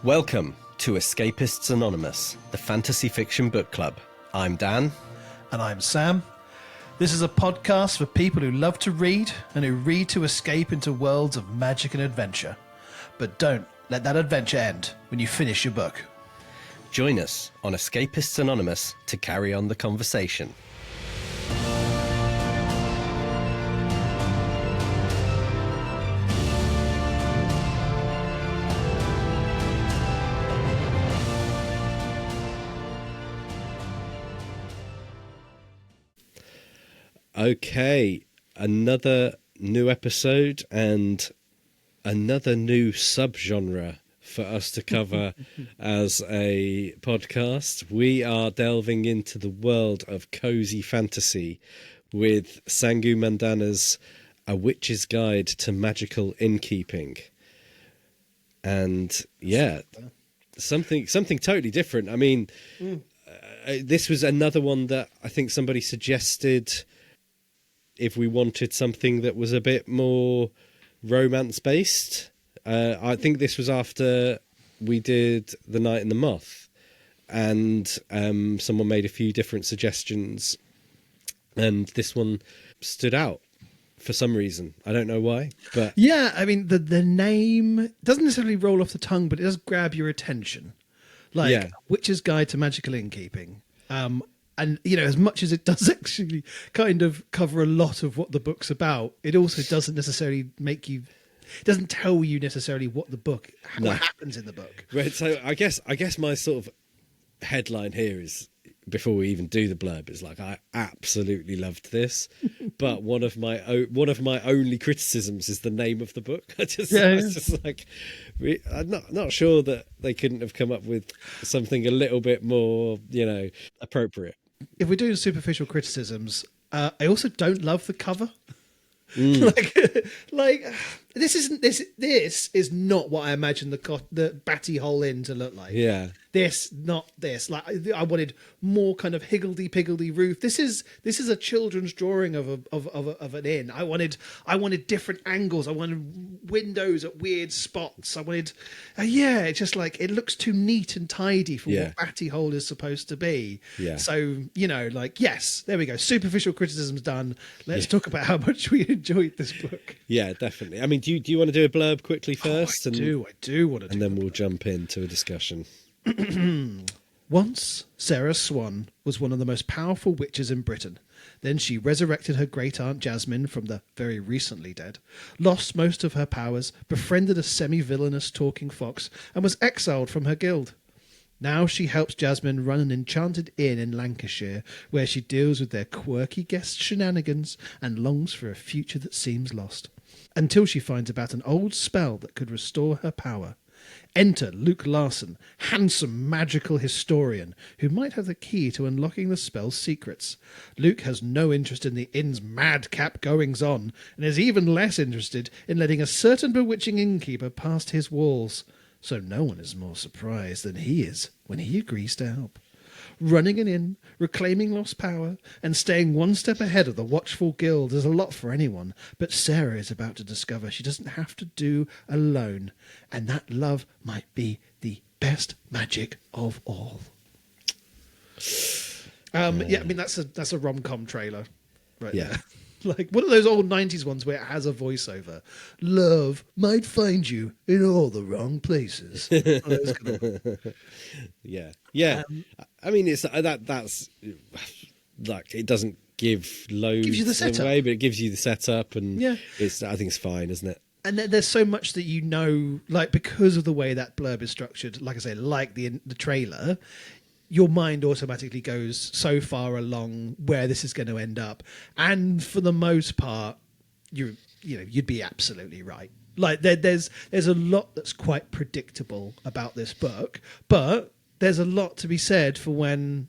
Welcome to Escapists Anonymous, the fantasy fiction book club. I'm Dan. And I'm Sam. This is a podcast for people who love to read and who read to escape into worlds of magic and adventure. But don't let that adventure end when you finish your book. Join us on Escapists Anonymous to carry on the conversation. Okay, another new episode and another new subgenre for us to cover as a podcast. We are delving into the world of cozy fantasy with Sangu Mandana's A Witch's Guide to Magical Innkeeping. And yeah, something totally different. I mean, this was another one that I think somebody suggested if we wanted something that was a bit more romance-based. I think this was after we did The Night and the Moth, and someone made a few different suggestions, and this one stood out for some reason. I don't know why, but... Yeah, I mean, the name doesn't necessarily roll off the tongue, but it does grab your attention. Like, yeah. Witch's Guide to Magical Innkeeping. And, you know, as much as it does actually kind of cover a lot of what the book's about, it also doesn't necessarily doesn't tell you necessarily what what happens in the book. Right, so I guess my sort of headline here is, before we even do the blurb, is like, I absolutely loved this, but one of my only criticisms is the name of the book. Just like, I'm not sure that they couldn't have come up with something a little bit more, you know, appropriate. If we're doing superficial criticisms, I also don't love the cover. like this is not what I imagined the Batty Hole Inn to look like. Yeah. Not this. Like, I wanted more kind of higgledy-piggledy roof. This is a children's drawing of an inn. I wanted different angles. I wanted windows at weird spots. I wanted, it's just like, it looks too neat and tidy for what Batty Hole is supposed to be. Yeah. So, you know, like, yes, there we go. Superficial criticism's done. Let's talk about how much we enjoyed this book. Yeah, definitely. I mean, do you want to do a blurb quickly first? I do want to do. And then we'll jump into a discussion. Once, Sarah Swan was one of the most powerful witches in Britain. Then she resurrected her great-aunt Jasmine from the very recently dead, lost most of her powers, befriended a semi-villainous talking fox, and was exiled from her guild. Now she helps Jasmine run an enchanted inn in Lancashire, where she deals with their quirky guests' shenanigans and longs for a future that seems lost, until she finds about an old spell that could restore her power. Enter Luke Larson, handsome magical historian, who might have the key to unlocking the spell's secrets. Luke has no interest in the inn's madcap goings-on, and is even less interested in letting a certain bewitching innkeeper past his walls. So no one is more surprised than he is when he agrees to help. Running an inn, reclaiming lost power, and staying one step ahead of the watchful guild is a lot for anyone, but Sarah is about to discover she doesn't have to do alone, and that love might be the best magic of all. I mean, that's a rom-com trailer right there. Like one of those old 90s ones where it has a voiceover. Love might find you in all the wrong places. Yeah. I mean, it's that's like, it doesn't give loads gives you the setup away, but it gives you the setup, and I think it's fine, isn't it? And there's so much that, you know, like, because of the way that blurb is structured, like I say, like the trailer, your mind automatically goes so far along where this is going to end up, and for the most part, you'd be absolutely right. Like, there's a lot that's quite predictable about this book, but there's a lot to be said for when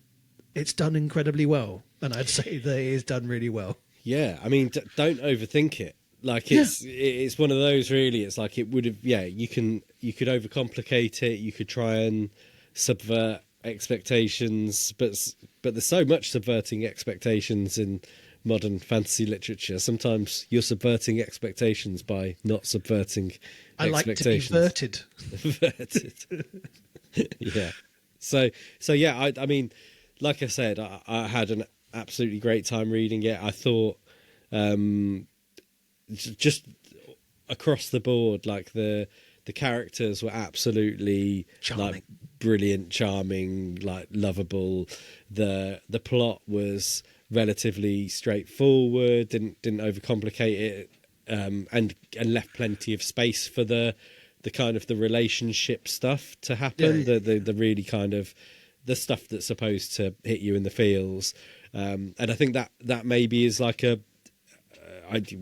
it's done incredibly well, and I'd say that it is done really well. Yeah, I mean, don't overthink it. Like, it's one of those, really. It's like, it would have, you could overcomplicate it. You could try and subvert expectations, but there's so much subverting expectations in modern fantasy literature. Sometimes you're subverting expectations by not subverting I like to be expectations. verted. Verted. Yeah. So yeah, I mean, like I said, I had an absolutely great time reading it. I thought just across the board, like the characters were absolutely Charming. like brilliant, charming, like lovable. The plot was relatively straightforward, didn't overcomplicate it, and left plenty of space for the kind of the relationship stuff to happen. Yeah. The really kind of the stuff that's supposed to hit you in the feels. And I think that maybe is like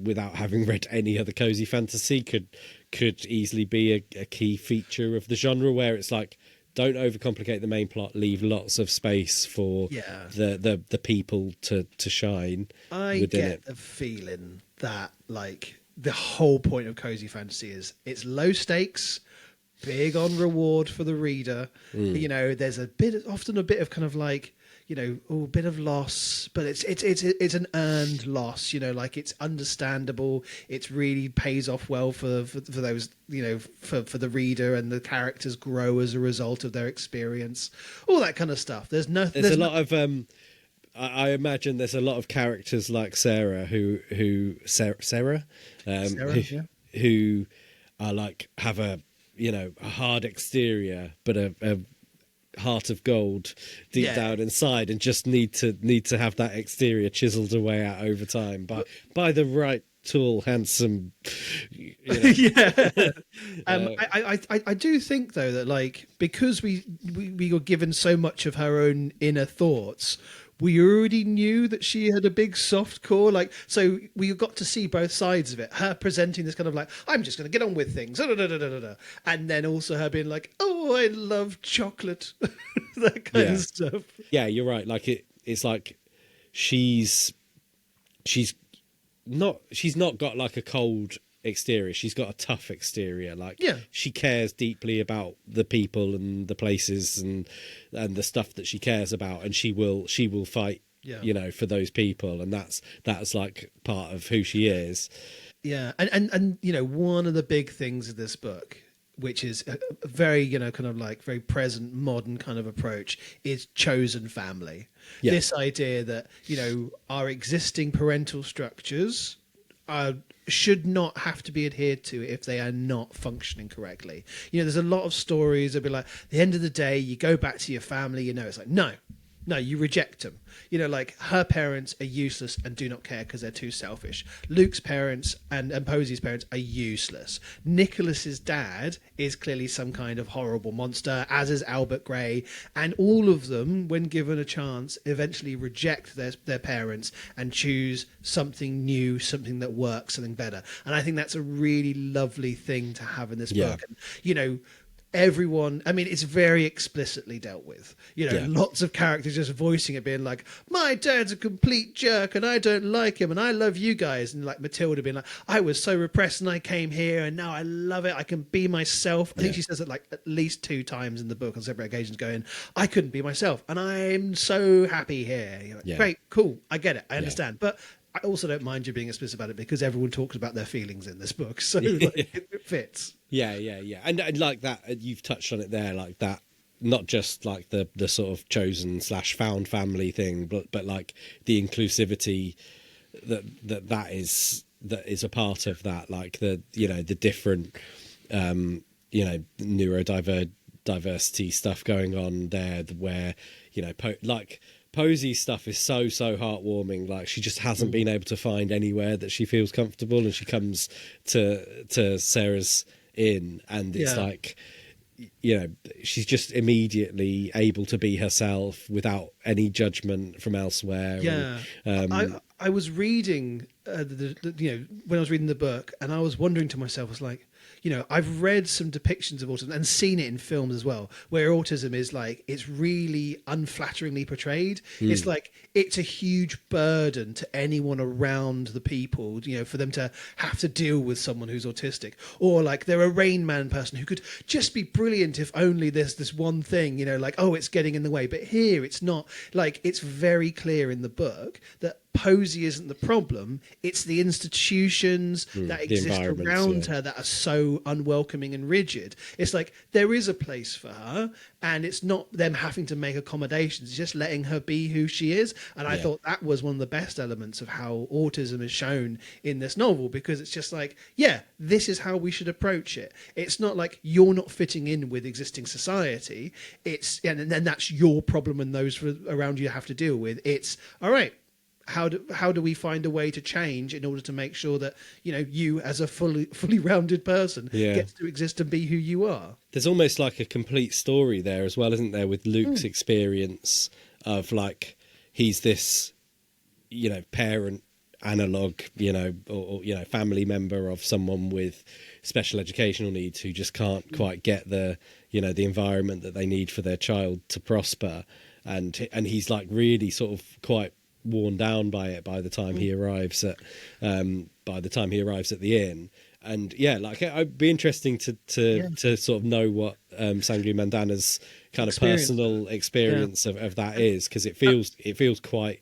without having read any other cozy fantasy, could easily be a key feature of the genre, where it's like, don't overcomplicate the main plot, leave lots of space for the people to shine I within get it. the feeling that like the whole point of cozy fantasy is it's low stakes, big on reward for the reader. You know, there's often a bit of kind of like, you know, a bit of loss, but it's an earned loss. You know, like it's understandable. It really pays off well for those, you know, for the reader, and the characters grow as a result of their experience. All that kind of stuff. There's a lot of I imagine there's a lot of characters like Sarah who are like, have a, you know, a hard exterior but a heart of gold deep down inside, and just need to have that exterior chiseled away at over time by the right tall, handsome, you know. I do think though that, like, because we were given so much of her own inner thoughts, we already knew that she had a big soft core. Like, so we got to see both sides of it. Her presenting this kind of like, I'm just going to get on with things. And then also her being like, oh, I love chocolate. That kind of stuff. Yeah, you're right. Like it's like she's not got like a cold exterior. She's got a tough exterior. Like, she cares deeply about the people and the places and the stuff that she cares about, and she will fight, you know, for those people, and that's like part of who she is. Yeah, and you know, one of the big things of this book, which is a very, you know, kind of like very present modern kind of approach, is chosen family. This idea that, you know, our existing parental structures should not have to be adhered to if they are not functioning correctly. You know, there's a lot of stories that be like, at the end of the day, you go back to your family, you know, it's like, no, you reject them. You know, like, her parents are useless and do not care because they're too selfish. Luke's parents and Posy's parents are useless. Nicholas's dad is clearly some kind of horrible monster, as is Albert Gray. And all of them, when given a chance, eventually reject their parents and choose something new, something that works, something better. And I think that's a really lovely thing to have in this book. And, you know, everyone, I mean, it's very explicitly dealt with, you know, lots of characters just voicing it, being like, my dad's a complete jerk and I don't like him and I love you guys. And like Matilda being like, I was so repressed and I came here and now I love it, I can be myself. I think she says it like at least 2 times in the book on separate occasions, going, I couldn't be myself and I'm so happy here. You're like, great, cool, I get it, I understand. But I also don't mind you being explicit about it, because everyone talks about their feelings in this book, so like, it fits. Yeah. And like that, you've touched on it there, like that, not just like the sort of chosen / found family thing, but like the inclusivity that is a part of that, like the, you know, the different you know, neurodiversity stuff going on there, where, you know, like Posy's stuff is so heartwarming. Like, she just hasn't been able to find anywhere that she feels comfortable, and she comes to Sarah's inn, and it's like, you know, she's just immediately able to be herself without any judgment from elsewhere. I was reading you know, when I was reading the book, and I was wondering to myself, I was like, you know, I've read some depictions of autism and seen it in films as well, where autism is like, it's really unflatteringly portrayed. It's like, it's a huge burden to anyone around the people, you know, for them to have to deal with someone who's autistic. Or like, they're a Rain Man person who could just be brilliant if only there's this one thing, you know, like, oh, it's getting in the way. But here it's not. Like, it's very clear in the book that Posey isn't the problem. It's the institutions that exist around her that are so unwelcoming and rigid. It's like there is a place for her, and it's not them having to make accommodations. It's just letting her be who she is. And I thought that was one of the best elements of how autism is shown in this novel, because it's just like, yeah, this is how we should approach it. It's not like you're not fitting in with existing society. And then that's your problem, and those around you have to deal with. It's all right. How do we find a way to change in order to make sure that you as a fully rounded person gets to exist and be who you are? There's almost like a complete story there as well, isn't there, with Luke's experience of like he's this parent analog, or family member of someone with special educational needs who just can't quite get the the environment that they need for their child to prosper, and he's like really sort of quite worn down by it by the time he arrives at the inn. And like it'd be interesting to sort of know what Sangu Mandana's kind of personal experience of that is, because it feels quite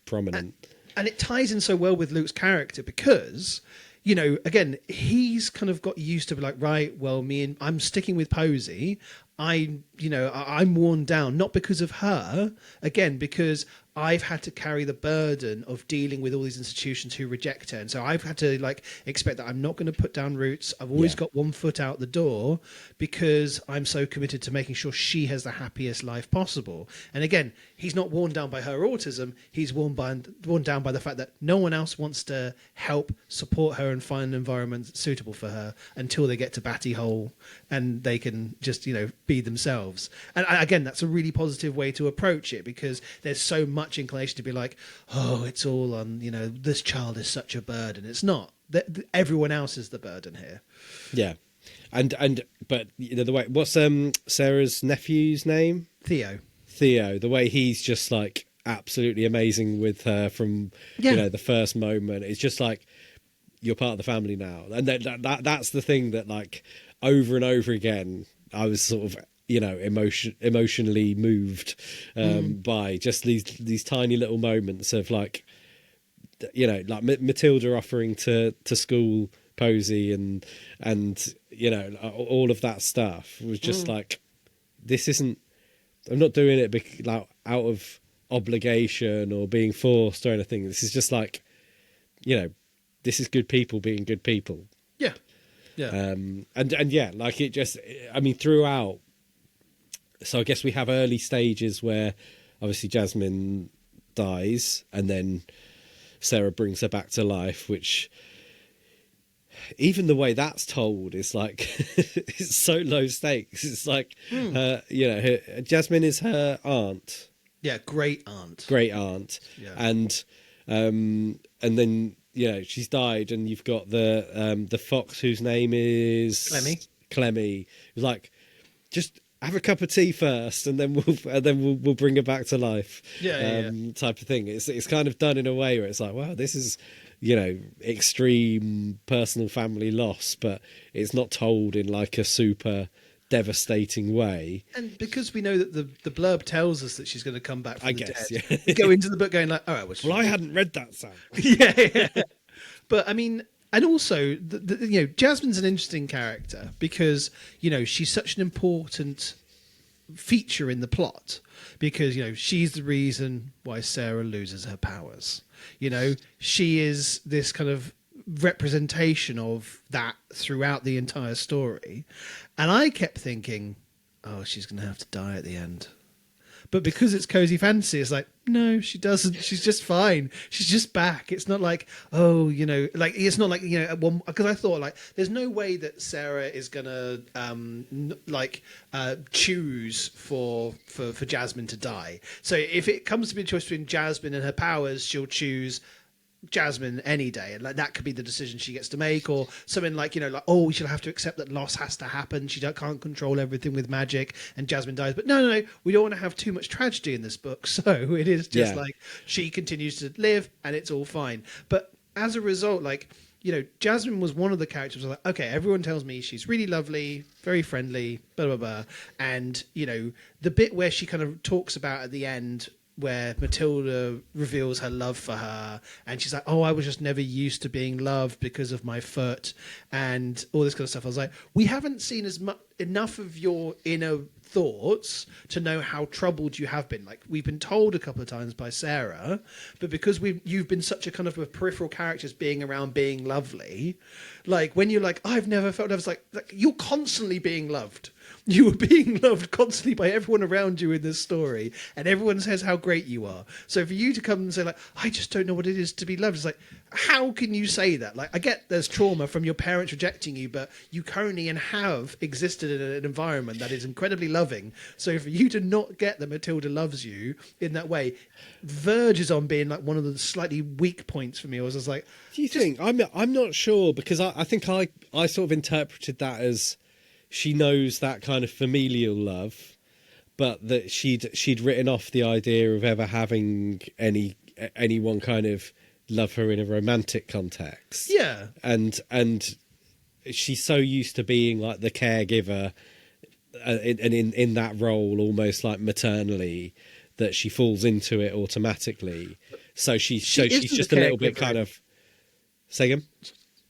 prominent, and it ties in so well with Luke's character, because again, he's kind of got used to be like, right, well, I'm sticking with Posey. I'm worn down, not because of her, again, because I've had to carry the burden of dealing with all these institutions who reject her. And so I've had to like expect that I'm not going to put down roots. I've always got one foot out the door, because I'm so committed to making sure she has the happiest life possible. And again, he's not worn down by her autism. He's worn down by the fact that no one else wants to help support her and find an environment suitable for her until they get to Batty Hole and they can just, be themselves. And again, that's a really positive way to approach it, because there's so much inclination to be like, oh, it's all on, this child is such a burden. It's not. Everyone else is the burden here. Yeah. But the way, what's Sarah's nephew's name? Theo, the way he's just like absolutely amazing with her from the first moment. It's just like, you're part of the family now. And that's the thing that, like, over and over again, I was sort of emotionally moved by just these tiny little moments of like like Matilda offering to school Posey and all of that stuff was just like, this isn't, I'm not doing it like out of obligation or being forced or anything. This is just like, this is good people being good people. And like it just, I mean, throughout. So I guess we have early stages where obviously Jasmine dies, and then Sarah brings her back to life, which even the way that's told is like, it's so low stakes. It's like, Jasmine is her aunt. Yeah. Great aunt. Yeah. And then, she's died, and you've got the fox whose name is Clemmy. Who's like, just have a cup of tea first, and then we'll bring her back to life. Type of thing. It's kind of done in a way where it's like, wow, this is extreme personal family loss, but it's not told in like a super devastating way. And because we know that the blurb tells us that she's going to come back from the dead, we go into the book going like, all right, well I hadn't read that, Sam. But I mean, and also, Jasmine's an interesting character because, she's such an important feature in the plot because, she's the reason why Sarah loses her powers. She is this kind of representation of that throughout the entire story. And I kept thinking, oh, she's going to have to die at the end. But because it's cozy fantasy, it's like, no, she doesn't. She's just fine. She's just back. It's not like, oh, like, it's not like, because I thought like, there's no way that Sarah is going to choose for Jasmine to die. So if it comes to be a choice between Jasmine and her powers, she'll choose Jasmine any day, and like that could be the decision she gets to make, or something like oh, she'll have to accept that loss has to happen. She can't control everything with magic, and Jasmine dies. But no, we don't want to have too much tragedy in this book, so it is just like she continues to live, and it's all fine. But as a result, like Jasmine was one of the characters. Like, okay, everyone tells me she's really lovely, very friendly, blah blah blah, and the bit where she kind of talks about at the end where Matilda reveals her love for her, and she's like, "Oh, I was just never used to being loved because of my foot," and all this kind of stuff. I was like, we haven't seen enough of your inner thoughts to know how troubled you have been. Like, we've been told a couple of times by Sarah, but because you've been such a kind of a peripheral character as being around being lovely, like when you're like, I've never felt, I was like you're constantly being loved. You were being loved constantly by everyone around you in this story, and everyone says how great you are. So for you to come and say, like, I just don't know what it is to be loved, it's like, how can you say that? Like, I get there's trauma from your parents rejecting you, but you currently and have existed in an environment that is incredibly loving. So for you to not get that Matilda loves you in that way verges on being like one of the slightly weak points for me. I was just like, do you think? I'm not sure, because I think I sort of interpreted that as she knows that kind of familial love, but that she'd written off the idea of ever having anyone kind of love her in a romantic context. Yeah. And she's so used to being like the caregiver, and in that role almost like maternally, that she falls into it automatically. So she's just a little bit kind of... Say again?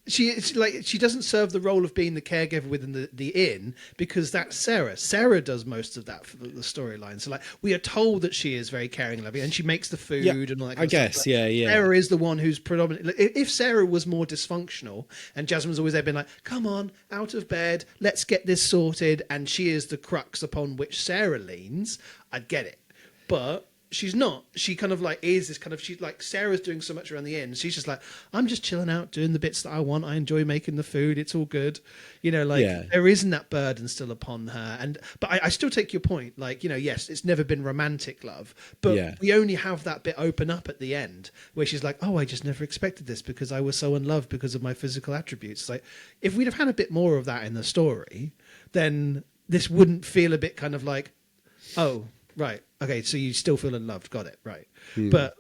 She doesn't serve the role of being the caregiver within the inn, because that's Sarah. Sarah does most of that for the storyline. So like, we are told that she is very caring and loving, and she makes the food and all that kind of stuff. Yeah. Sarah is the one who's predominantly... If Sarah was more dysfunctional and Jasmine's always there been like, come on, out of bed, let's get this sorted, and she is the crux upon which Sarah leans, I'd get it. But she's not. She kind of like is this kind of, she's like, Sarah's doing so much around the inn. She's just like, I'm just chilling out, doing the bits that I want. I enjoy making the food. It's all good. You know, like there isn't that burden still upon her. But I still take your point. Like, you know, yes, it's never been romantic love, but we only have that bit open up at the end where she's like, oh, I just never expected this because I was so unloved because of my physical attributes. Like, if we'd have had a bit more of that in the story, then this wouldn't feel a bit kind of like, oh, right. Okay, so you still feel unloved. Got it. Right. But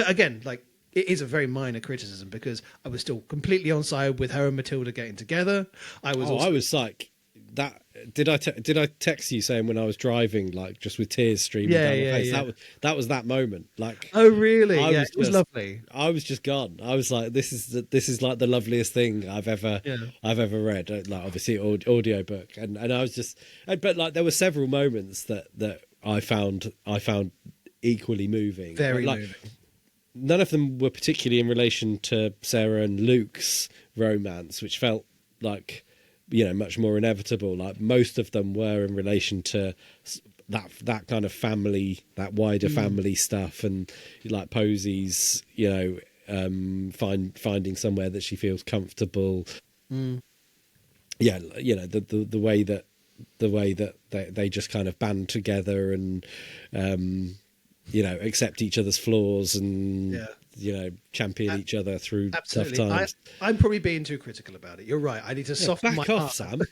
again, like, it is a very minor criticism because I was still completely on side with her and Matilda getting together. I was like that. Did I text you saying when I was driving, like just with tears streaming down my face? Yeah. That was that moment. Like, oh really? It was lovely. I was just gone. I was like, this is like the loveliest thing I've ever read. Like, obviously audio book, and I was just, but like there were several moments that I found equally moving. Very like, moving. None of them were particularly in relation to Sarah and Luke's romance, which felt like, you know, much more inevitable. Like, most of them were in relation to that kind of family, that wider family stuff, and like Posey's, you know, finding somewhere that she feels comfortable. Yeah, you know, the way that they just kind of band together and you know, accept each other's flaws and you know, champion each other through tough times. I'm probably being too critical about it. You're right. I need to soften my heart. Sam.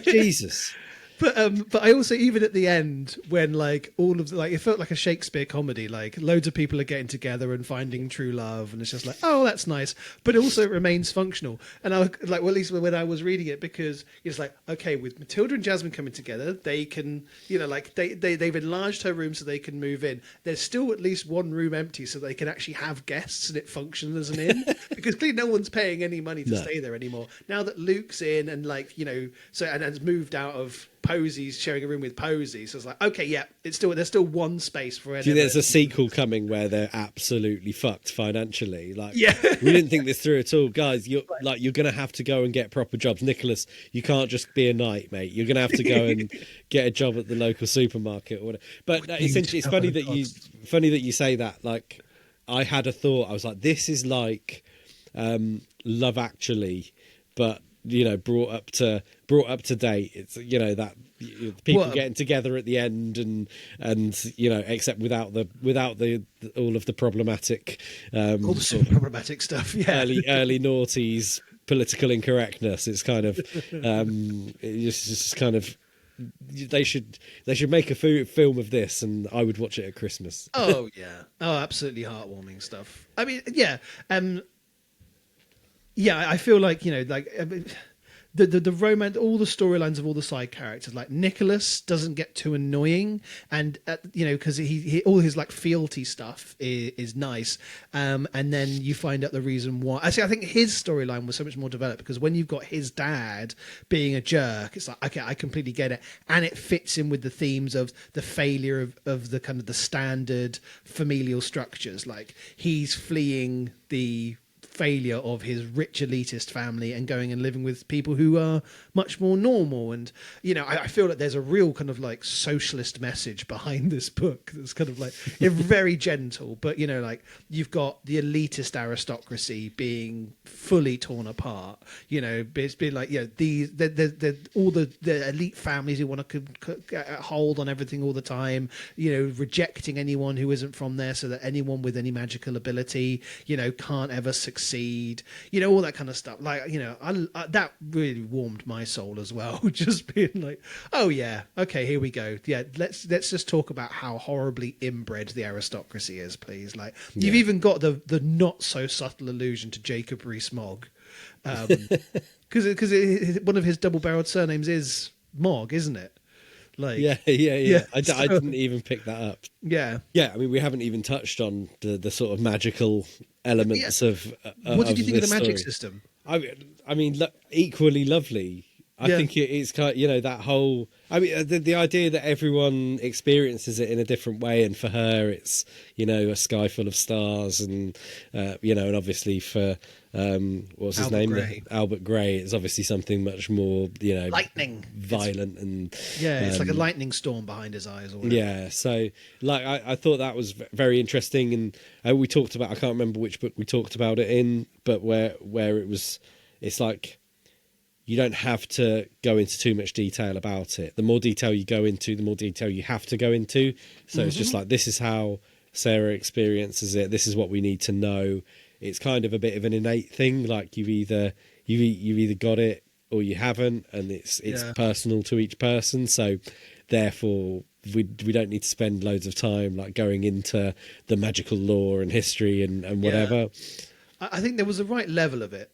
Jesus. But I also, even at the end, when like all of the, like, it felt like a Shakespeare comedy, like loads of people are getting together and finding true love, and it's just like, oh, that's nice, but also it remains functional. And I was like, well, at least when I was reading it, because it's like, okay, with Matilda and Jasmine coming together, they can, you know, like they've enlarged her room so they can move in. There's still at least one room empty so they can actually have guests and it functions as an inn, because clearly no one's paying any money to stay there anymore. Now that Luke's in and like, you know, so and has moved out of Posey's sharing a room with Posey, so it's like, okay, yeah, there's still one space for it. There's a sequel coming where they're absolutely fucked financially. Like, we didn't think this through at all, guys. You're gonna have to go and get proper jobs, Nicholas. You can't just be a knight, mate. You're gonna have to go and get a job at the local supermarket or whatever. But essentially, it's funny that you say that. Like, I had a thought. I was like, this is like Love Actually, but, you know, brought up to date. It's, you know, that people getting together at the end and you know, except without the all of the problematic all the sort of problematic stuff. Early noughties political incorrectness. It's kind of it's just kind of, they should make a film of this, and I would watch it at Christmas. Oh yeah. Oh, absolutely heartwarming stuff. I mean, I feel like, you know, like, the romance, all the storylines of all the side characters, like Nicholas doesn't get too annoying, and because he all his like fealty stuff is nice, and then you find out the reason why. Actually, I think his storyline was so much more developed, because when you've got his dad being a jerk, it's like, okay, I completely get it, and it fits in with the themes of the failure of the kind of the standard familial structures. Like, he's fleeing the failure of his rich elitist family and going and living with people who are much more normal. And I feel that there's a real kind of like socialist message behind this book that's kind of like very gentle, but like you've got the elitist aristocracy being fully torn apart. It's been like all the elite families who want to hold on everything all the time, rejecting anyone who isn't from there, so that anyone with any magical ability can't ever succeed, all that kind of stuff. Like, I that really warmed my soul as well. Just being like, oh yeah, okay, here we go. Yeah, let's just talk about how horribly inbred the aristocracy is, please. Like, you've even got the not so subtle allusion to Jacob Rees-Mogg, because one of his double-barreled surnames is Mogg, isn't it? Like, yeah. I didn't even pick that up. Yeah. I mean, we haven't even touched on the sort of magical elements of. What did you think of the magic story. system? I mean, equally lovely. I think it's kind of, that whole. I mean, the idea that everyone experiences it in a different way, and for her, it's a sky full of stars, and and obviously for what's his name, Albert Gray, it's obviously something much more lightning, violent, and it's like a lightning storm behind his eyes, or whatever. Yeah, so like I thought that was very interesting, and we talked about, I can't remember which book we talked about it in, but where it's like, you don't have to go into too much detail about it. The more detail you go into, the more detail you have to go into. So it's just like, this is how Sarah experiences it. This is what we need to know. It's kind of a bit of an innate thing. Like, you've either got it or you haven't, and it's personal to each person. So therefore, we don't need to spend loads of time like going into the magical lore and history and whatever. I think there was a right level of it.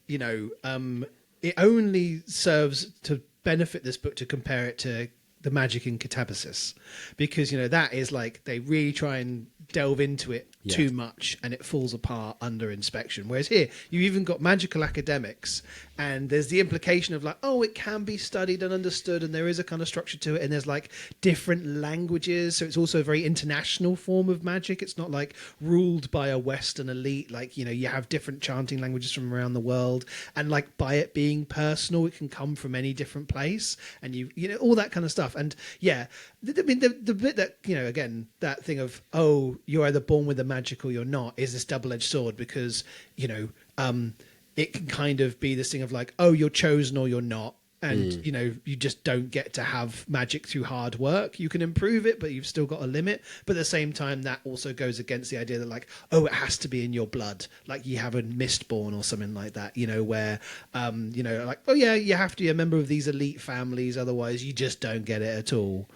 It only serves to benefit this book to compare it to the magic in Catabasis, because that is like, they really try and delve into it too much, and it falls apart under inspection. Whereas here, you've even got magical academics, and there's the implication of like, oh, it can be studied and understood, and there is a kind of structure to it, and there's like different languages, so it's also a very international form of magic. It's not like ruled by a Western elite. Like, you have different chanting languages from around the world, and like, by it being personal, it can come from any different place, and all that kind of stuff. And I mean, the bit that again, that thing of, oh, you're either born with a magic or you're not, is this double-edged sword, because it can kind of be this thing of like, oh, you're chosen or you're not, and you just don't get to have magic through hard work. You can improve it, but you've still got a limit. But at the same time, that also goes against the idea that like, oh, it has to be in your blood, like you have a mistborn or something like that, where like, oh yeah, you have to be a member of these elite families, otherwise you just don't get it at all.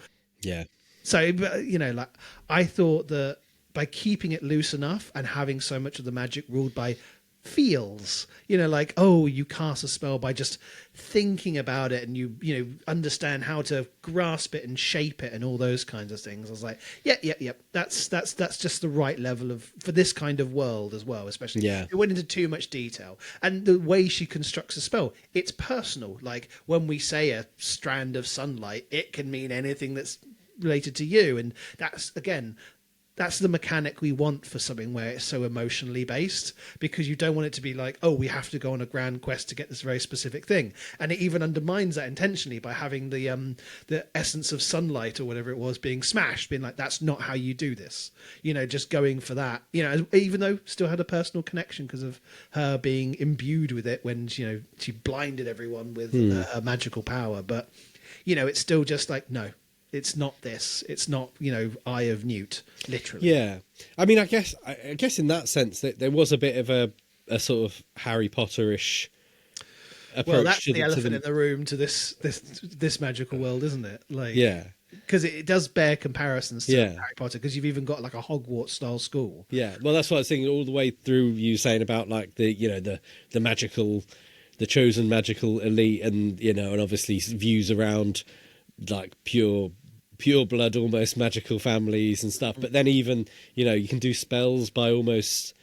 So like, I thought that by keeping it loose enough and having so much of the magic ruled by feels, like, oh, you cast a spell by just thinking about it, and you understand how to grasp it and shape it and all those kinds of things. I was like, yep, that's just the right level for this kind of world as well, especially it went into too much detail. And the way she constructs a spell, it's personal. Like, when we say a strand of sunlight, it can mean anything that's related to you, and that's the mechanic we want for something where it's so emotionally based, because you don't want it to be like, oh, we have to go on a grand quest to get this very specific thing. And it even undermines that intentionally by having the essence of sunlight or whatever it was being smashed, being like, that's not how you do this. Just going for that, even though still had a personal connection because of her being imbued with it when she blinded everyone with her magical power. But it's still just like, no, it's not this. It's not, Eye of Newt, literally. Yeah. I mean, I guess in that sense that there was a bit of a sort of Harry Potter-ish approach. Well, that's the elephant in the room to this magical world, isn't it? Like, because it does bear comparisons to Harry Potter, because you've even got like a Hogwarts-style school. Yeah. Well, that's what I was thinking all the way through, you saying about like the magical the chosen magical elite, and and obviously views around like pure blood, almost magical families and stuff. But then even you can do spells by almost.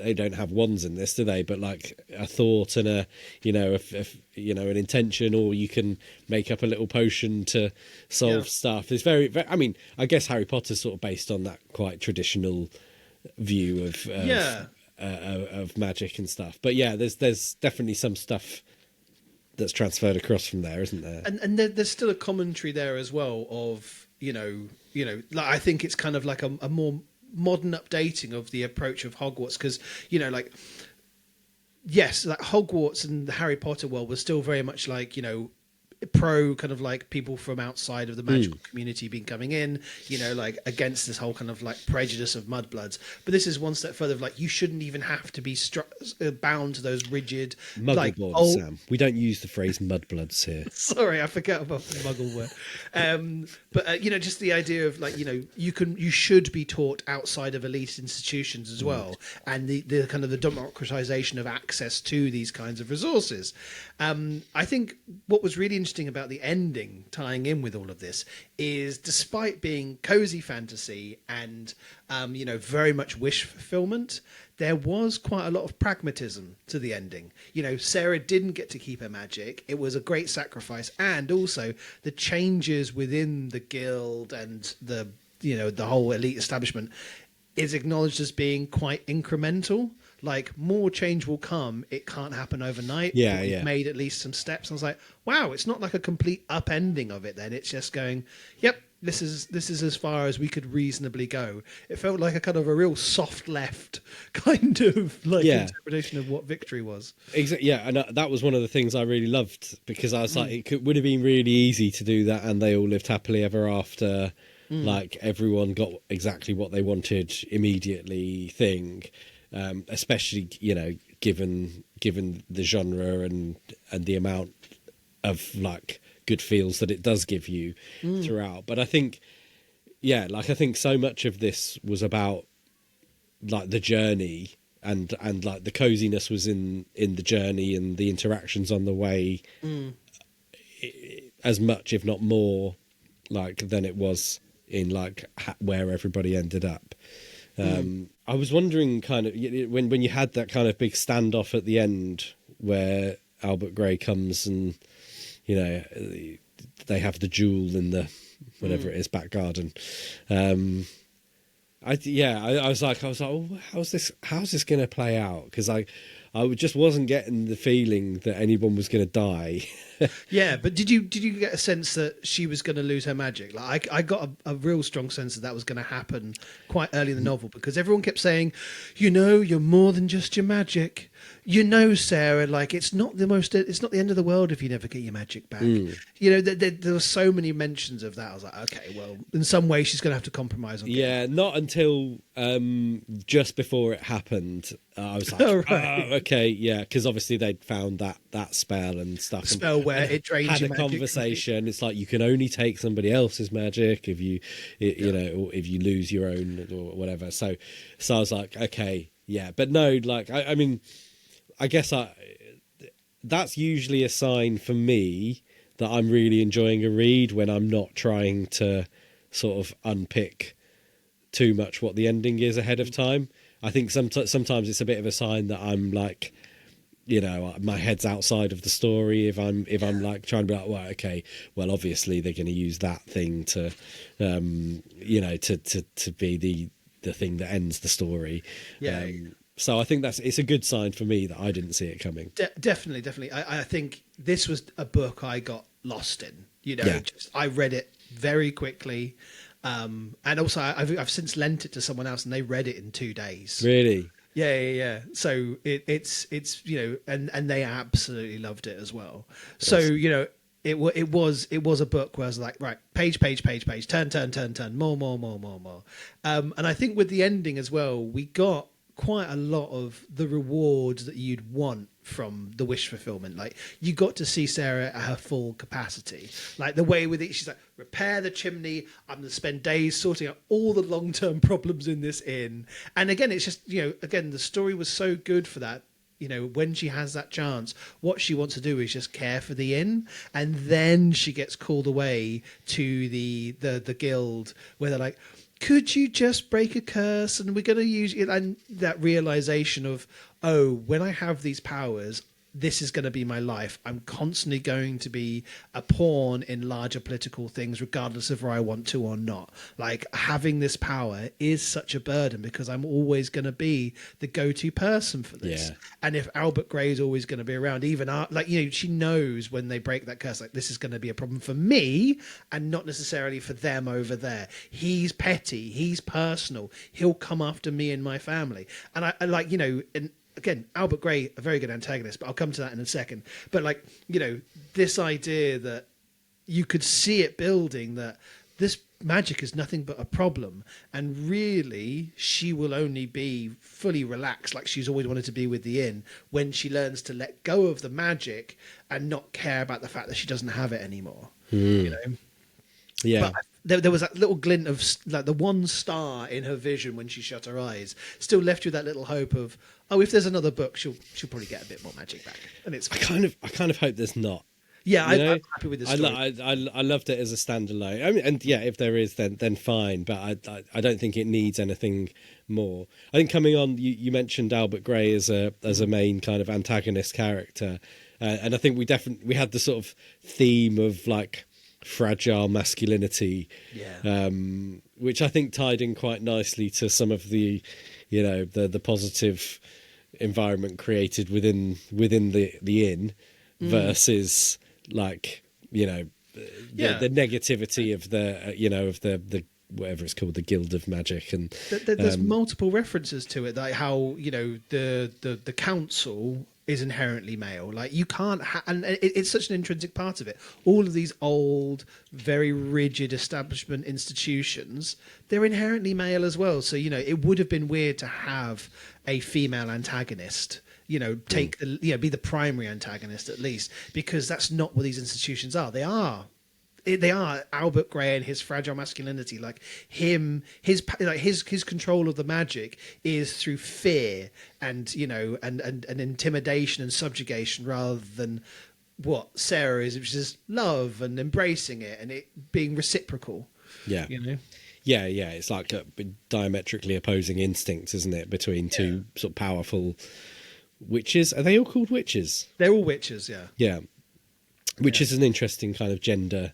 They don't have wands in this, do they? But like a thought and an intention, or you can make up a little potion to solve stuff. It's very, I mean, I guess Harry Potter's sort of based on that quite traditional view of magic and stuff. But yeah, there's definitely some stuff that's transferred across from there, isn't there? And there's still a commentary there as well of like I think it's kind of like a more modern updating of the approach of Hogwarts, because yes, like Hogwarts and the Harry Potter world was still very much like pro kind of like people from outside of the magical community being coming in, like against this whole kind of like prejudice of mudbloods. But this is one step further of like you shouldn't even have to be bound to those rigid Muggleborns, Sam. We don't use the phrase mudbloods here. Sorry, I forgot about the Muggle word. But just the idea of like you should be taught outside of elite institutions as well, and the kind of the democratization of access to these kinds of resources. I think what was really interesting about the ending tying in with all of this is, despite being cozy fantasy and very much wish fulfillment, there was quite a lot of pragmatism to the ending. Sarah didn't get to keep her magic. It was a great sacrifice, and also the changes within the guild and the whole elite establishment is acknowledged as being quite incremental. Like, more change will come. It can't happen overnight. Yeah, we've made at least some steps. I was like, wow, it's not like a complete upending of it then. It's just going, yep, this is as far as we could reasonably go. It felt like a kind of a real soft left kind of like interpretation of what victory was. Exactly. Yeah, and that was one of the things I really loved, because I was like, would have been really easy to do that, and they all lived happily ever after. Like everyone got exactly what they wanted immediately thing. Especially given the genre and the amount of like good feels that it does give you throughout. But I think I think so much of this was about like the journey, and like the coziness was in the journey and the interactions on the way, as much if not more like than it was in like where everybody ended up. I was wondering kind of when you had that kind of big standoff at the end where Albert Gray comes and they have the duel in the whatever it is back garden. I was like, oh, how's this going to play out? Because I just wasn't getting the feeling that anyone was going to die. Yeah, but did you get a sense that she was going to lose her magic? Like I got a real strong sense that was going to happen quite early in the novel, because everyone kept saying, you're more than just your magic. Sarah, like it's not the end of the world if you never get your magic back. There were so many mentions of that. I was like, okay, well, in some way she's going to have to compromise on it. Yeah, not until just before it happened. I was like, okay, yeah, because obviously they'd found that spell and stuff. Spell where it drains had your a magic. Conversation. It's like you can only take somebody else's magic if you if you lose your own or whatever. So I was like, okay, yeah, but no, like I mean, I guess that's usually a sign for me that I'm really enjoying a read, when I'm not trying to sort of unpick too much what the ending is ahead of time. I think sometimes it's a bit of a sign that I'm like, my head's outside of the story. If I'm like trying to be like, well, okay, well, obviously they're going to use that thing to, to be the thing that ends the story. Yeah. So I think it's a good sign for me that I didn't see it coming. Definitely. I think this was a book I got lost in. I read it very quickly. And also I've since lent it to someone else and they read it in 2 days. Really? Yeah. So it's and they absolutely loved it as well. So, it was a book where I was like, right, page, turn, more. And I think with the ending as well, we got quite a lot of the rewards that you'd want from the wish fulfillment. Like, you got to see Sarah at her full capacity, like the way with it, she's like, repair the chimney, I'm going to spend days sorting out all the long-term problems in this inn. And again, it's just, again, the story was so good for that. you know, when she has that chance, what she wants to do is just care for the inn, and then she gets called away to the guild where they're like, could you just break a curse and we're going to use it, and that realization of, oh, when I have these powers, this is going to be my life. I'm constantly going to be a pawn in larger political things, regardless of where I want to or not. Like, having this power is such a burden because I'm always going to be the go-to person for this. Yeah. And if Albert Grey is always going to be around, even like, you know, she knows when they break that curse, like, this is going to be a problem for me and not necessarily for them over there. He's petty. He's personal. He'll come after me and my family. And I like, you know, and again, Albert Grey, a very good antagonist, but I'll come to that in a second. But like, you know, this idea that you could see it building, that this magic is nothing but a problem, and really she will only be fully relaxed, like she's always wanted to be with the inn, when she learns to let go of the magic and not care about the fact that she doesn't have it anymore. You know? Yeah. But there was that little glint of like the one star in her vision when she shut her eyes, still left you with that little hope of, oh, if there's another book, she'll probably get a bit more magic back, and it's fine. I kind of hope there's not. Yeah, I'm happy with this story. I loved it as a standalone. I mean, and yeah, if there is, then fine. But I don't think it needs anything more. I think coming on, you mentioned Albert Grey as a main kind of antagonist character, and I think we had the sort of theme of like fragile masculinity, which I think tied in quite nicely to some of the, you know, the positive environment created within the inn versus like, you know, the negativity of the, you know, of the whatever it's called, the Guild of Magic. And there's multiple references to it, like how, you know, the council is inherently male. Like, you can't and it's such an intrinsic part of it. All of these old, very rigid establishment institutions, they're inherently male as well. So, you know, it would have been weird to have a female antagonist, you know, take the, you know, be the primary antagonist at least, because that's not what these institutions are. They are Albert Grey and his fragile masculinity. Like his control of the magic is through fear and, you know, and intimidation and subjugation, rather than what Sarah is, which is love and embracing it and it being reciprocal. Yeah, you know. Yeah, it's like a diametrically opposing instincts, isn't it, between two sort of powerful witches? Are they all called witches? They're all witches. Yeah. Which is an interesting kind of gender.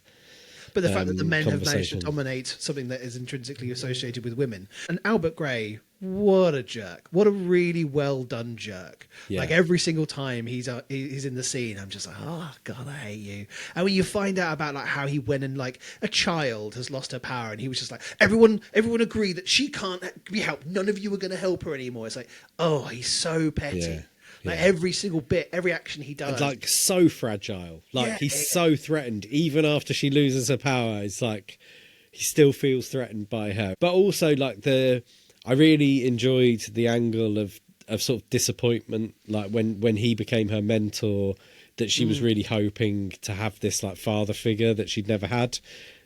But the fact that the men have managed to dominate something that is intrinsically associated with women. And Albert Grey, what a jerk. What a really well done jerk. Yeah. Like, every single time he's in the scene, I'm just like, oh, God, I hate you. And when you find out about like how he went and like a child has lost her power and he was just like, everyone agree that she can't be helped. None of you are going to help her anymore. It's like, oh, he's so petty. Yeah. Like, every single bit, every action he does. Like, so fragile. Like, he's so threatened. Even after she loses her power, it's like he still feels threatened by her. But also, like, I really enjoyed the angle of sort of disappointment. Like, when he became her mentor, that she was really hoping to have this, like, father figure that she'd never had,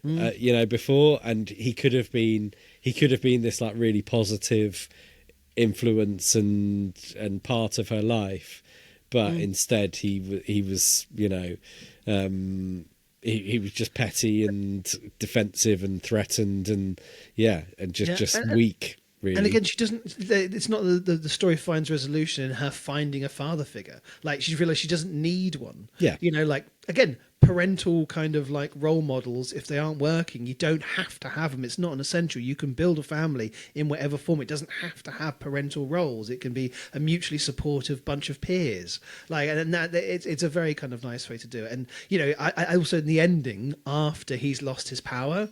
you know, before. And he could have been this, like, really positive influence and part of her life, but instead he was, you know, he was just petty and defensive and threatened and just weak, really. And again, she doesn't, it's not the story finds resolution in her finding a father figure. Like, she realized she doesn't need one. You know, like, again, parental kind of like role models, if they aren't working, you don't have to have them. It's not an essential. You can build a family in whatever form. It doesn't have to have parental roles. It can be a mutually supportive bunch of peers. Like, and that it's a very kind of nice way to do it. And, you know, I also, in the ending, after he's lost his power,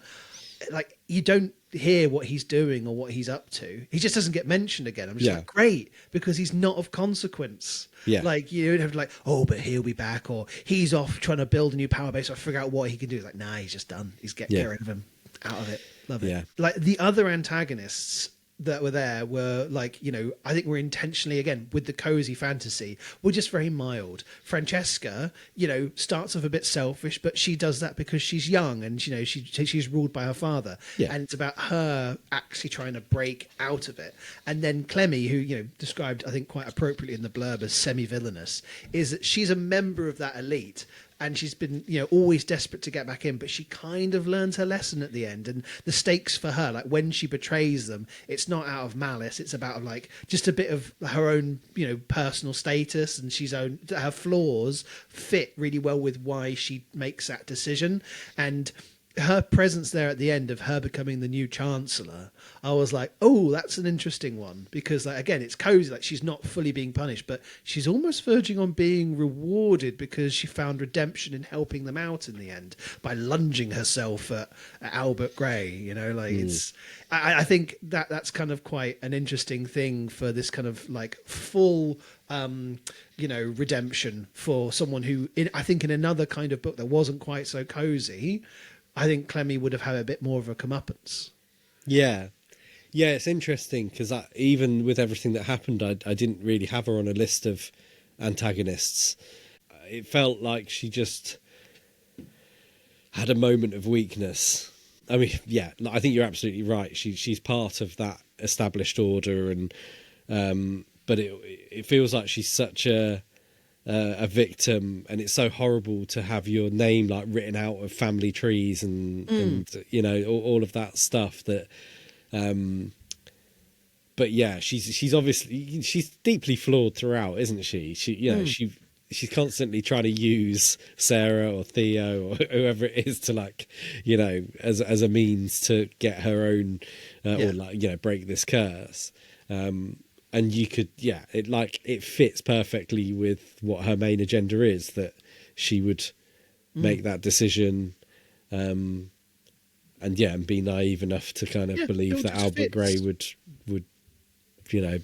like, you don't hear what he's doing or what he's up to. He just doesn't get mentioned again. I'm just like, great, because he's not of consequence. Like, you don't have to like, oh, but he'll be back, or he's off trying to build a new power base or figure out what he can do. It's like, nah, he's just done. He's get rid of him, out of it. Love it. Like, the other antagonists that were there were like, you know, I think we're intentionally, again, with the cozy fantasy, we're just very mild. Francesca, you know, starts off a bit selfish, but she does that because she's young and, you know, she's ruled by her father. Yeah. And it's about her actually trying to break out of it. And then Clemmy, who, you know, described, I think, quite appropriately in the blurb as semi-villainous, is that she's a member of that elite. And she's been, you know, always desperate to get back in, but she kind of learns her lesson at the end. And the stakes for her, like when she betrays them, it's not out of malice. It's about like just a bit of her own, you know, personal status, and her flaws fit really well with why she makes that decision. And her presence there at the end of her becoming the new chancellor, I was like, oh, that's an interesting one, because like, again, it's cozy, like she's not fully being punished, but she's almost verging on being rewarded because she found redemption in helping them out in the end by lunging herself at Albert Gray, you know, like it's, I think that's kind of quite an interesting thing for this kind of like full you know, redemption for someone who I think in another kind of book that wasn't quite so cozy, I think Clemmy would have had a bit more of a comeuppance. Yeah. Yeah, it's interesting because even with everything that happened, I didn't really have her on a list of antagonists. It felt like she just had a moment of weakness. I mean, yeah, I think you're absolutely right. She's part of that established order, and but it feels like she's such a victim, and it's so horrible to have your name like written out of family trees and you know all of that stuff that but yeah, she's obviously she's deeply flawed throughout, isn't she? You know, she's constantly trying to use Sarah or Theo or whoever it is to, like, you know, as a means to get her own or, like, you know, break this curse. And you could, it fits perfectly with what her main agenda is, that she would make that decision, and be naive enough to kind of believe that Albert Gray would, you know,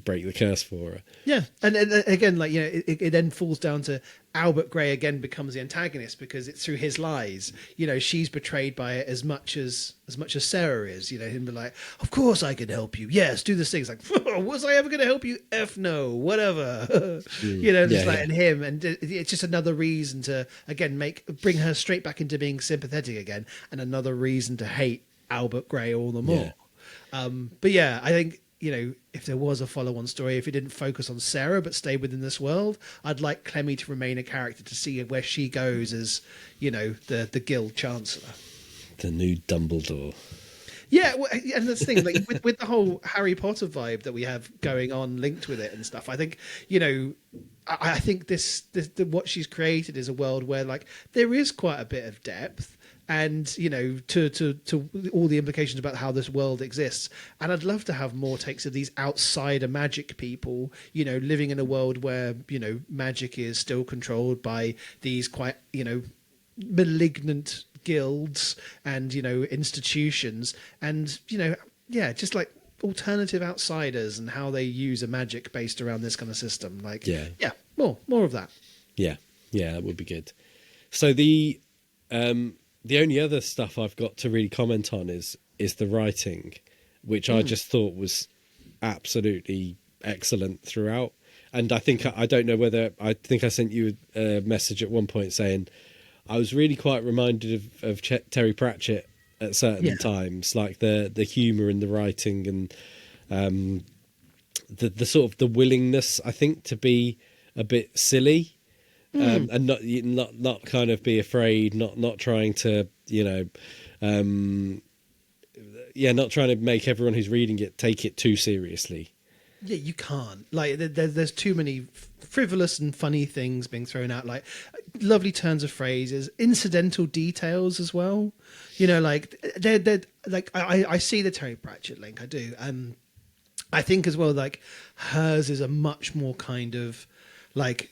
break the curse for her. Yeah, and again, like, you know, it then falls down to Albert Gray again becomes the antagonist because it's through his lies. You know, she's betrayed by it as much as Sarah is. You know, him be like, "Of course I can help you. Yes, do this thing." It's like, "Was I ever going to help you? F no, whatever." You know, just and him, and it's just another reason to again bring her straight back into being sympathetic again, and another reason to hate Albert Gray all the more. But yeah, I think, you know, if there was a follow-on story, if it didn't focus on Sarah but stay within this world, I'd like Clemmy to remain a character, to see where she goes as, you know, the guild chancellor, the new Dumbledore. Yeah, well, and that's the thing, like with the whole Harry Potter vibe that we have going on, linked with it and stuff. I think, you know, I think this what she's created is a world where, like, there is quite a bit of depth. And, you know, to all the implications about how this world exists. And I'd love to have more takes of these outsider magic people, you know, living in a world where, you know, magic is still controlled by these quite, you know, malignant guilds and, you know, institutions. And, you know, yeah, just like alternative outsiders and how they use a magic based around this kind of system. Like, more of that. Yeah, that would be good. So the only other stuff I've got to really comment on is the writing, which I just thought was absolutely excellent throughout. And I think, I don't know whether, I think I sent you a message at one point saying I was really quite reminded of Terry Pratchett at certain times, like the humour in the writing and the sort of the willingness, I think, to be a bit silly. And not kind of be afraid, not trying to, you know, not trying to make everyone who's reading it take it too seriously. Yeah, you can't. Like, there's too many frivolous and funny things being thrown out, like lovely turns of phrases, incidental details as well. You know, like they're like I see the Terry Pratchett link, I do. I think as well, like hers is a much more kind of like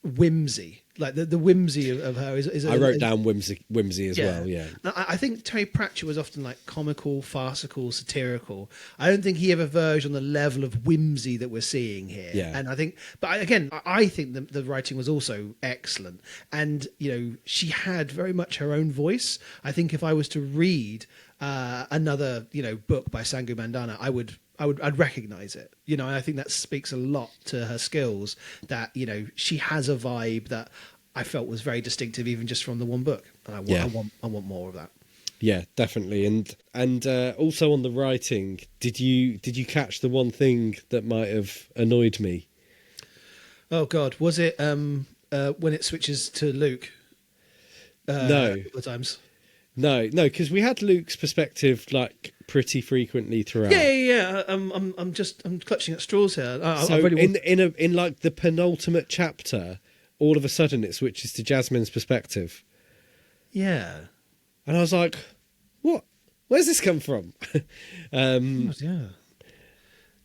whimsy. like the whimsy of her is I wrote down whimsy as well. Yeah, I think Terry Pratchett was often like comical, farcical, satirical. I don't think he ever verged on the level of whimsy that we're seeing here. Yeah. And I think, but again, I think the writing was also excellent. And she had very much her own voice. I think if I was to read another book by Sangu Mandana, I'd recognize it. And I think that speaks a lot to her skills, that she has a vibe that I felt was very distinctive even just from the one book, and I want more of that. Yeah, definitely. And also on the writing, did you catch the one thing that might have annoyed me? Oh God, was it when it switches to Luke? No, a couple of times. No, because we had Luke's perspective like pretty frequently throughout. Yeah. I'm clutching at straws here. So in like the penultimate chapter, all of a sudden it switches to Jasmine's perspective. Yeah, and I was like, "What? Where's this come from?" Yeah,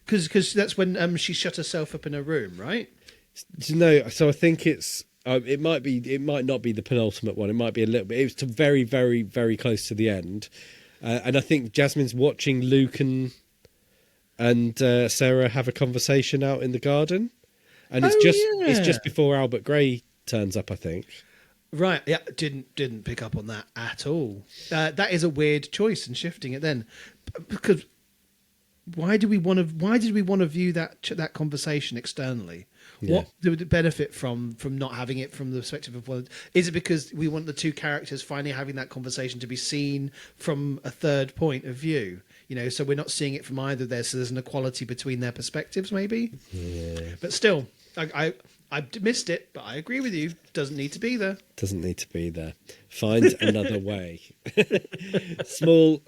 because that's when she shut herself up in her room, right? No, so I think it's. It might not be the penultimate one. It might be a little bit. It was to very, very, very close to the end, and I think Jasmine's watching Luke and Sarah have a conversation out in the garden, and it's just before Albert Gray turns up, I think. Right. Yeah. Didn't pick up on that at all. That is a weird choice in shifting it then, because why did we want to view that conversation externally? Yeah. What would it benefit from not having it from the perspective of one? Is it because we want the two characters finally having that conversation to be seen from a third point of view? So we're not seeing it from either there, so there's an equality between their perspectives, maybe. Yeah. But still, I missed it, but I agree with you. Doesn't need to be there. Doesn't need to be there. Find another way. Small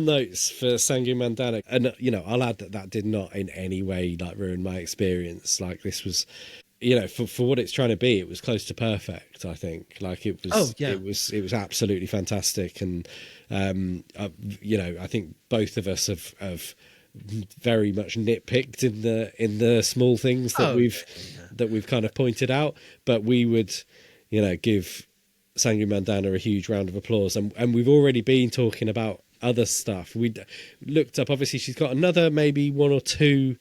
notes for Sangu Mandana, and I'll add that did not in any way like ruin my experience. Like this was, for what it's trying to be, it was close to perfect. I think like it was. Oh, yeah. It was absolutely fantastic, and I think both of us have very much nitpicked in the small things that we've kind of pointed out, but we would give Sangu Mandana a huge round of applause, and we've already been talking about other stuff. We looked up, obviously she's got another maybe one or two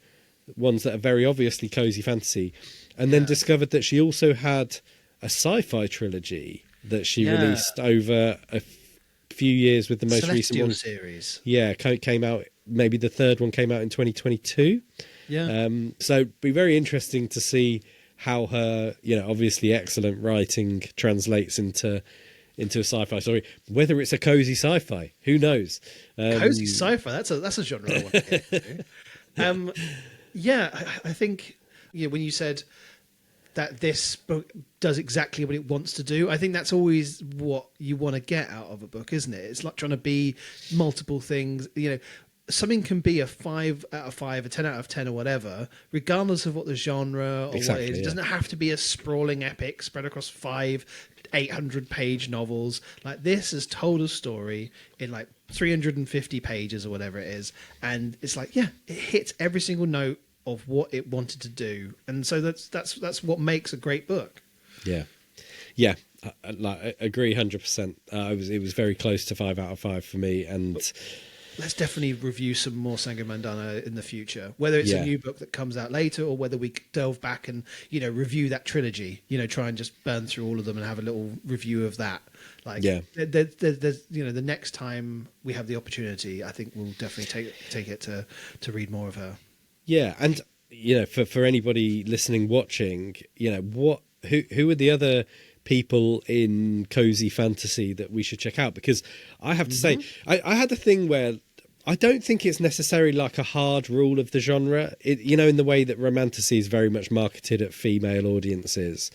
ones that are very obviously cozy fantasy, and then discovered that she also had a sci-fi trilogy that she released over a few years, with the most recent one series. Yeah, came out. Maybe the third one came out in 2022. Yeah. So it'd be very interesting to see how her, obviously excellent writing translates into a sci-fi story. Whether it's a cozy sci-fi, who knows? Cozy sci-fi. That's a genre I want to get into. I think when you said that this book does exactly what it wants to do, I think that's always what you want to get out of a book, isn't it? It's like trying to be multiple things. Something can be a 5 out of 5, a 10 out of 10 or whatever, regardless of what the genre or what it is. It doesn't have to be a sprawling epic spread across 800-page novels. Like this has told a story in like 350 pages or whatever it is. And it's like, it hits every single note of what it wanted to do. And so that's what makes a great book. Yeah. I agree 100%. It was very close to 5 out of 5 for me, and let's definitely review some more Sangu Mandana in the future, whether it's a new book that comes out later or whether we delve back and, review that trilogy, try and just burn through all of them and have a little review of that. There's, the next time we have the opportunity, I think we'll definitely take it to read more of her. Yeah. And, for anybody listening, watching, who are the other people in cozy fantasy that we should check out? Because I have to say, I had the thing where I don't think it's necessarily like a hard rule of the genre, in the way that romantasy is very much marketed at female audiences.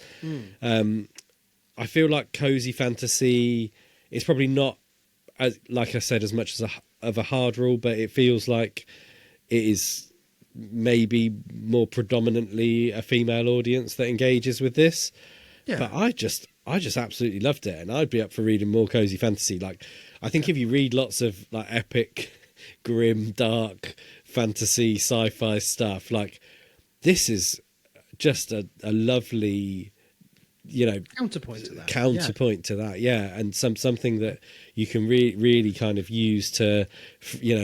I feel like cozy fantasy is probably not, as like I said, as much as of a hard rule, but it feels like it is maybe more predominantly a female audience that engages with this. Yeah. But I just absolutely loved it, and I'd be up for reading more cozy fantasy. Like, I think if you read lots of like epic, grim, dark fantasy, sci-fi stuff, like this is just a lovely Counterpoint to that. Counterpoint to that, yeah, and something that you can really kind of use to,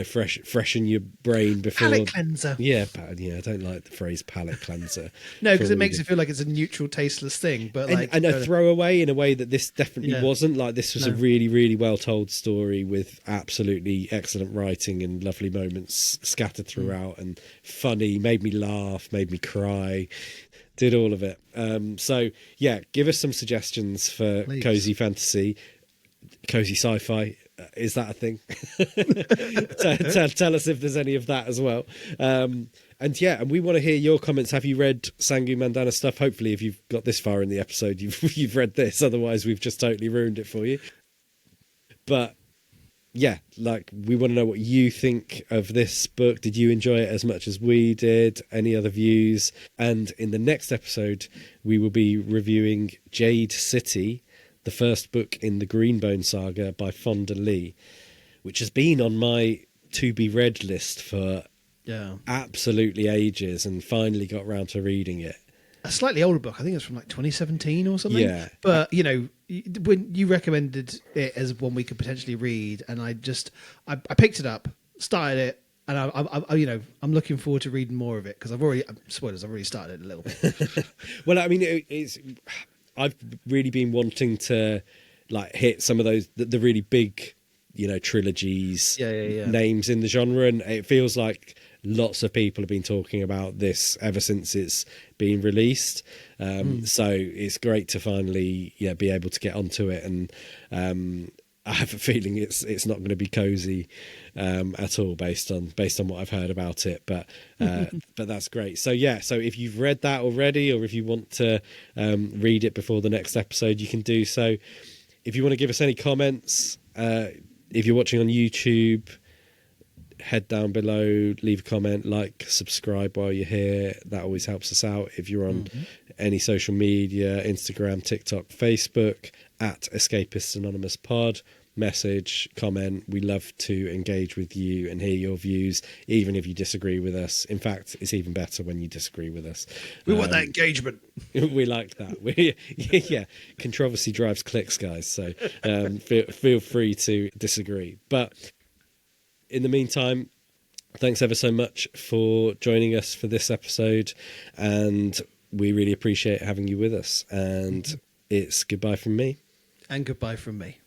freshen your brain before Palate cleanser. Yeah, I don't like the phrase palate cleanser. No, because it makes it feel like it's a neutral, tasteless thing. But and a throwaway in a way that this definitely wasn't. Like, this was a really, really well told story with absolutely excellent writing and lovely moments scattered throughout, and funny, made me laugh, made me cry. Did all of it. So yeah, give us some suggestions for cozy fantasy, cozy sci-fi. Is that a thing? tell us if there's any of that as well. And we want to hear your comments. Have you read Sangu Mandana stuff? Hopefully, if you've got this far in the episode, you've read this. Otherwise, we've just totally ruined it for you. But yeah, like, we want to know what you think of this book. Did you enjoy it as much as we did? Any other views? And in the next episode, we will be reviewing Jade City, the first book in the Greenbone saga by Fonda Lee, which has been on my to-be-read list for absolutely ages, and finally got round to reading it. A slightly older book. I think it's from like 2017 or something. Yeah. But, when you recommended it as one we could potentially read, and I picked it up, started it, and I'm looking forward to reading more of it, because I've already started it a little bit. Well, I mean, I've really been wanting to like hit some of those, the really big, trilogies, names in the genre. And it feels like lots of people have been talking about this ever since it's been released. So it's great to finally, be able to get onto it. And I have a feeling it's not going to be cozy at all based on what I've heard about it. But that's great. So so if you've read that already, or if you want to read it before the next episode, you can do so. If you want to give us any comments, if you're watching on YouTube, head down below, leave a comment, like, subscribe while you're here. That always helps us out. If you're on any social media, Instagram, TikTok, Facebook, at Escapists Anonymous Pod, message, comment. We love to engage with you and hear your views, even if you disagree with us. In fact, it's even better when you disagree with us. We want that engagement. We like that. Controversy drives clicks, guys. So feel free to disagree. But in the meantime, thanks ever so much for joining us for this episode, and we really appreciate having you with us. And it's goodbye from me. And goodbye from me.